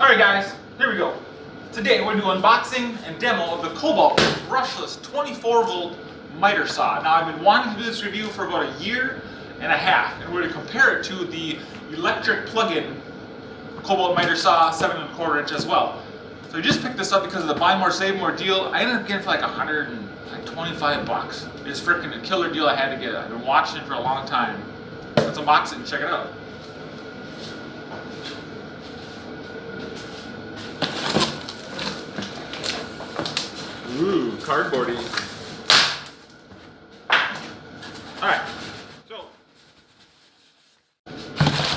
Alright guys, here we go. Today we're going to do unboxing and demo of the Kobalt brushless 24-volt miter saw. Now I've been wanting to do this review for about a year and a half, and we're going to compare it to the electric plug-in Kobalt miter saw 7 1/4 inch as well. So I just picked this up because of the buy more save more deal. I ended up getting it for like $125. It's freaking a killer deal I had to get. I've been watching it for a long time. Let's unbox it and check it out. Ooh, cardboardy. Alright, so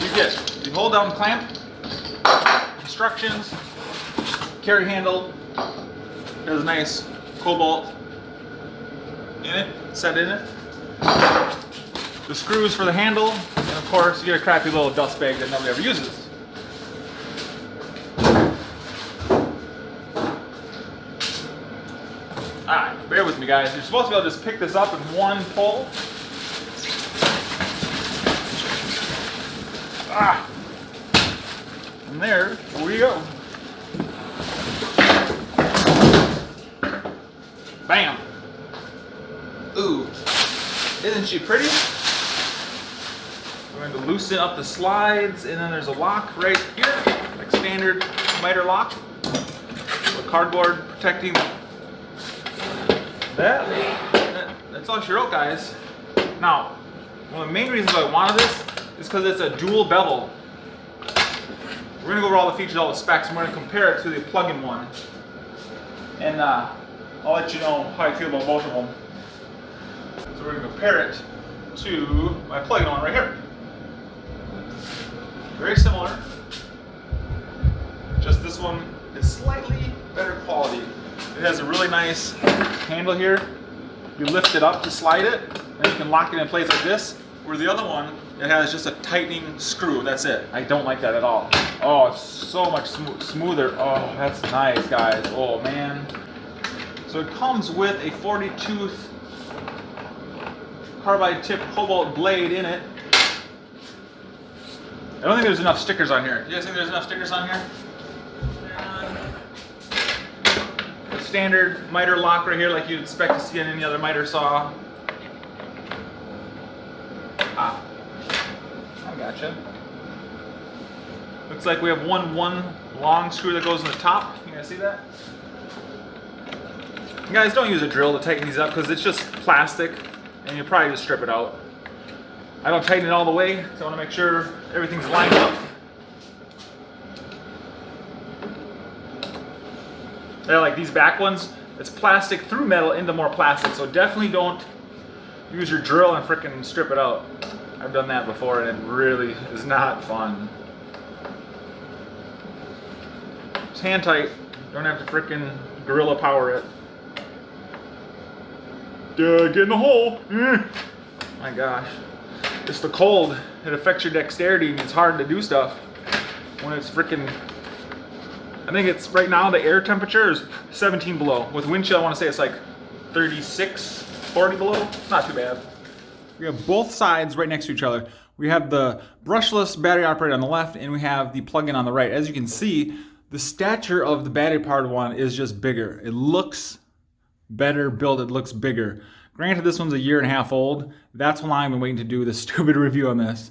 you get the hold down clamp, instructions, carry handle. There's a nice Kobalt in it, set in it. The screws for the handle, and of course you get a crappy little dust bag that nobody ever uses. Alright, bear with me guys. You're supposed to be able to just pick this up in one pull. And there we go. Bam! Ooh, isn't she pretty? We're going to loosen up the slides, and then there's a lock right here, like standard miter lock. With cardboard protecting that's all she wrote, guys. Now, one of the main reasons I wanted this is because it's a dual bevel. We're going to go over all the features, all the specs, and we're going to compare it to the plug-in one. And I'll let you know how I feel about both of them. So we're going to compare it to my plug-in one right here. Very similar. Just this one is slightly better quality. It has a really nice handle here. You lift it up to slide it, and you can lock it in place like this. Where the other one, it has just a tightening screw. That's it. I don't like that at all. Oh, it's so much smoother. Oh, that's nice, guys. Oh, man. So it comes with a 40-tooth carbide tip Kobalt blade in it. I don't think there's enough stickers on here. Do you guys think there's enough stickers on here? Standard miter lock right here, like you'd expect to see in any other miter saw. I gotcha. Looks like we have one long screw that goes in the top. You guys see that? You guys, don't use a drill to tighten these up because it's just plastic, and you'll probably just strip it out. I don't tighten it all the way, so I want to make sure everything's lined up. Yeah, like these back ones, it's plastic through metal into more plastic, so definitely don't use your drill and frickin' strip it out. I've done that before and it really is not fun. It's hand tight, don't have to frickin' gorilla power it. Get in the hole! My gosh. It's the cold, it affects your dexterity and it's hard to do stuff when it's frickin'. I think it's right now the air temperature is 17 below. With wind chill, I want to say it's like 36, 40 below. Not too bad. We have both sides right next to each other. We have the brushless battery operated on the left, and we have the plug-in on the right. As you can see, the stature of the battery powered one is just bigger. It looks better built. It looks bigger. Granted, this one's a year and a half old. That's why I've been waiting to do this stupid review on this.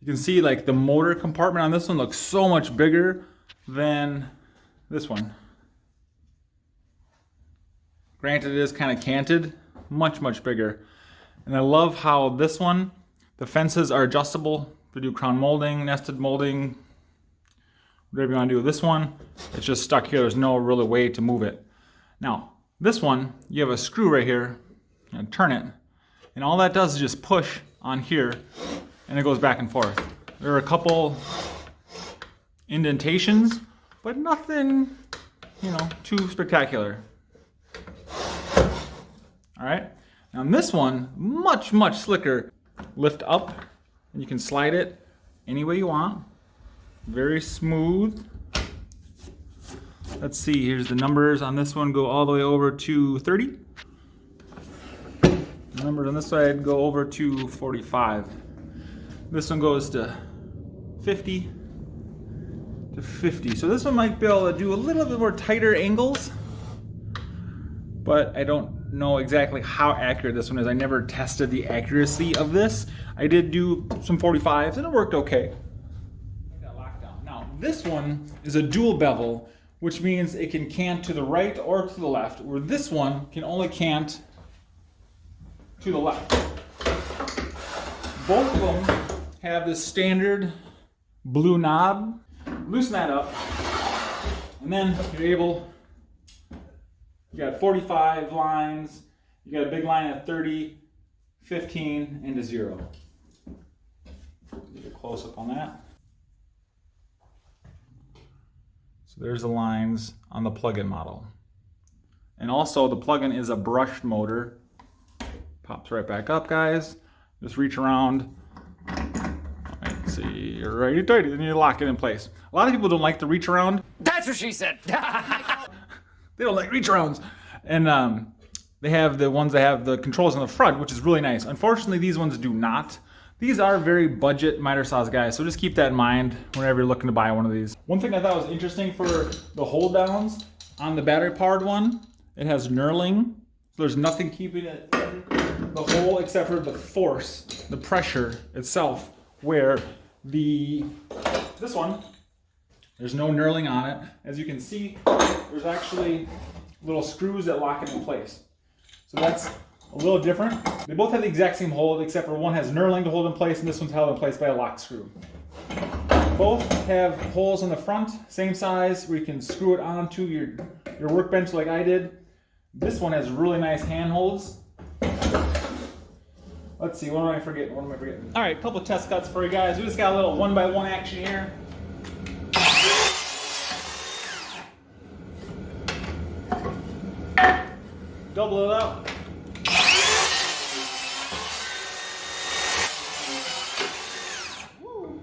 You can see like the motor compartment on this one looks so much bigger than this one. Granted, it is kind of canted, much bigger. And I love how this one, the fences are adjustable to do crown molding, nested molding, whatever you want to do with this one. It's just stuck here. There's no really way to move it. Now, this one, you have a screw right here, and turn it, and all that does is just push on here, and it goes back and forth. There are a couple indentations, but nothing, you know, too spectacular. All right, now this one, much slicker. Lift up, and you can slide it any way you want. Very smooth. Let's see, here's the numbers on this one, go all the way over to 30. The numbers on this side go over to 45. This one goes to 50, to to 50. So this one might be able to do a little bit more tighter angles, but I don't know exactly how accurate this one is. I never tested the accuracy of this. I did do some 45s and it worked okay. Got locked down. Now this one is a dual bevel, which means it can cant to the right or to the left, where this one can only cant to the left. Both of them have this standard blue knob. Loosen that up, and then you're able, you got 45 lines, you got a big line at 30, 15, and a 0. Get a close up on that. So there's the lines on the plug-in model. And also the plug-in is a brushed motor. Pops right back up, guys. Just reach around. Let's see, you're righty tighty, then you lock it in place. A lot of people don't like the reach around. That's what she said. They don't like reach arounds. And they have the ones that have the controls on the front, which is really nice. Unfortunately, these ones do not. These are very budget miter saws, guys, so just keep that in mind whenever you're looking to buy one of these. One thing I thought was interesting for the hold downs on the battery powered one, it has knurling. So there's nothing keeping it in the hole except for the force, the pressure itself, where this one, there's no knurling on it. As you can see, there's actually little screws that lock it in place. So that's a little different. They both have the exact same hold, except for one has knurling to hold in place, and this one's held in place by a lock screw. Both have holes in the front, same size, where you can screw it onto your workbench like I did. This one has really nice handholds. Let's see, what am I forgetting? All right, a couple of test cuts for you guys. We just got a little 1x1 action here. Double it up. Woo.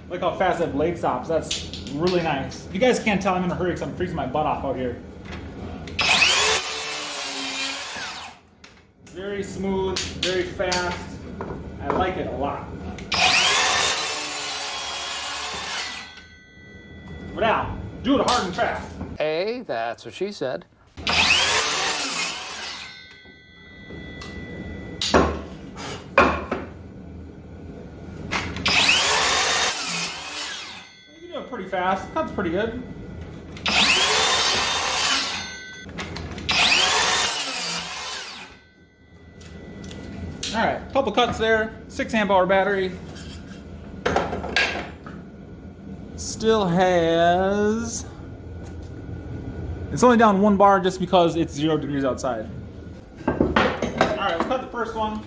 Look how fast that blade stops. That's really nice. You guys can't tell I'm in a hurry because I'm freezing my butt off out here. Very smooth, very fast. I like it a lot. But now, do it hard and fast. Hey, that's what she said. You do it pretty fast. That's pretty good. All right, couple cuts there. 6 amp hour battery. Still has, it's only down 1 bar just because it's 0 degrees outside. All right, let's cut the first one.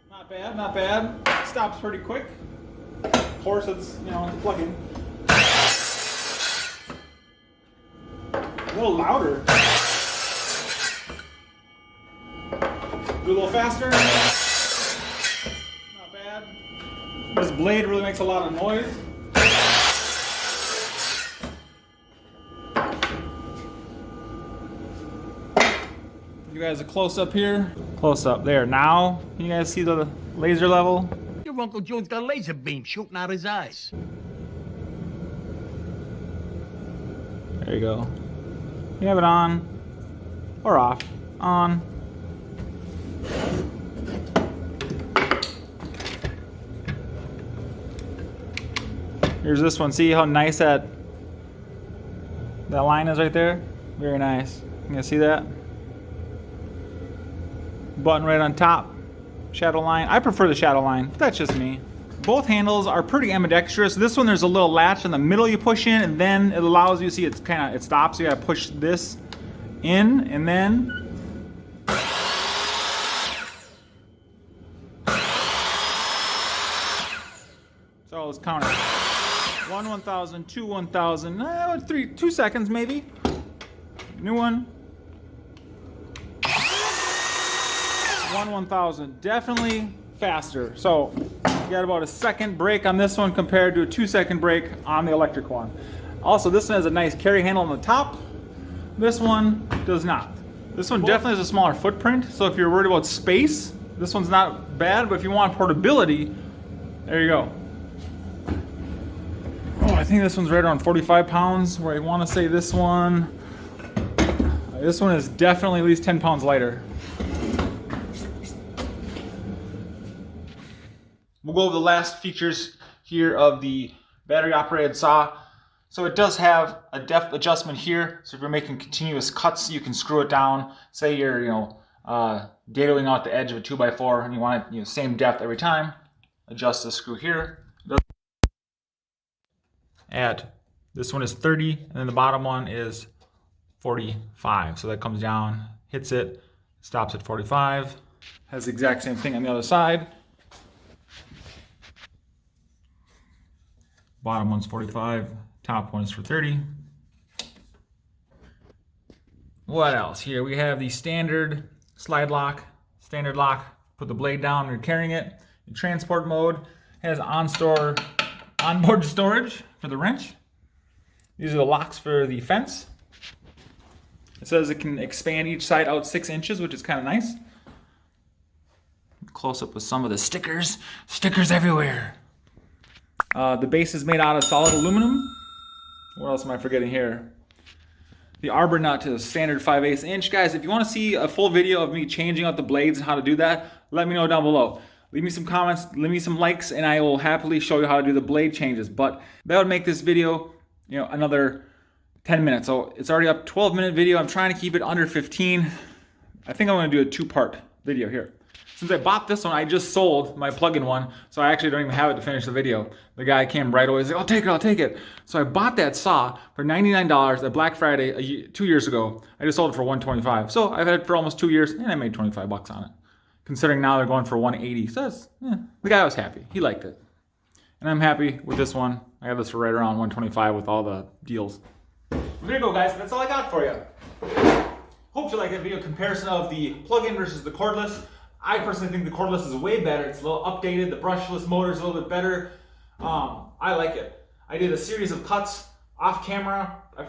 Not bad, not bad. Stops pretty quick. Of course, it's, it's plug-in. A little louder. Do a little faster. Not bad. This blade really makes a lot of noise. You guys a close up here. Close up there. Now, can you guys see the laser level? Your Uncle Joe's got a laser beam shooting out his eyes. There you go. You have it on or off. On. Here's this one. See how nice that line is right there? Very nice. You guys see that? Button right on top. Shadow line. I prefer the shadow line, but that's just me. Both handles are pretty ambidextrous. This one, there's a little latch in the middle you push in, and then it allows you to see it stops. You gotta push this in, and then so let's count it. 1 1000, 2 1000, 2 seconds maybe. New one. 1 1000, definitely faster. So you got about a second break on this one compared to a 2-second break on the electric one. Also, this one has a nice carry handle on the top. This one does not. This one definitely has a smaller footprint, so if you're worried about space, this one's not bad, but if you want portability, there you go. Oh, I think this one's right around 45 pounds, where I want to say this one is definitely at least 10 pounds lighter. We'll go over the last features here of the battery operated saw. So it does have a depth adjustment here. So if you're making continuous cuts, you can screw it down. Say you're, datoing out the edge of a 2x4 and you want it, same depth every time. Adjust the screw here. This one is 30, and then the bottom one is 45. So that comes down, hits it, stops at 45. Has the exact same thing on the other side. Bottom one's 45, top one is for 30. What else? Here we have the standard slide lock, standard lock. Put the blade down when you're carrying it. In transport mode, has onboard storage for the wrench. These are the locks for the fence. It says it can expand each side out 6 inches, which is kind of nice. Close up with some of the stickers. Stickers everywhere. The base is made out of solid aluminum. What else am I forgetting here? The arbor nut is standard 5/8 inch. Guys, if you want to see a full video of me changing out the blades and how to do that, let me know down below. Leave me some comments, leave me some likes, and I will happily show you how to do the blade changes. But that would make this video, another 10 minutes. So it's already up 12-minute video. I'm trying to keep it under 15. I think I'm going to do a 2-part video here. Since I bought this one, I just sold my plug-in one, so I actually don't even have it to finish the video. The guy came right away, he's like, I'll take it. So I bought that saw for $99 at Black Friday 2 years ago. I just sold it for $125. So I've had it for almost 2 years, and I made 25 bucks on it. Considering now they're going for $180. So the guy was happy. He liked it. And I'm happy with this one. I got this for right around $125 with all the deals. Well, there you go, guys. That's all I got for you. Hope you like that video comparison of the plug-in versus the cordless. I personally think the cordless is way better. It's a little updated. The brushless motor is a little bit better. I like it. I did a series of cuts off camera. I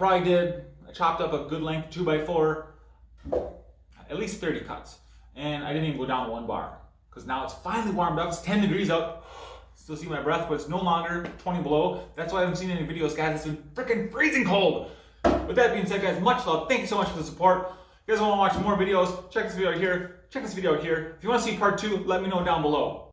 chopped up a good length 2x4, at least 30 cuts. And I didn't even go down 1 bar because now it's finally warmed up. It's 10 degrees out. Still see my breath, but it's no longer 20 below. That's why I haven't seen any videos, guys. It's been freaking freezing cold. With that being said, guys, much love. Thank you so much for the support. If you guys want to watch more videos, check this video out here. Check this video out here. If you want to see part 2, let me know down below.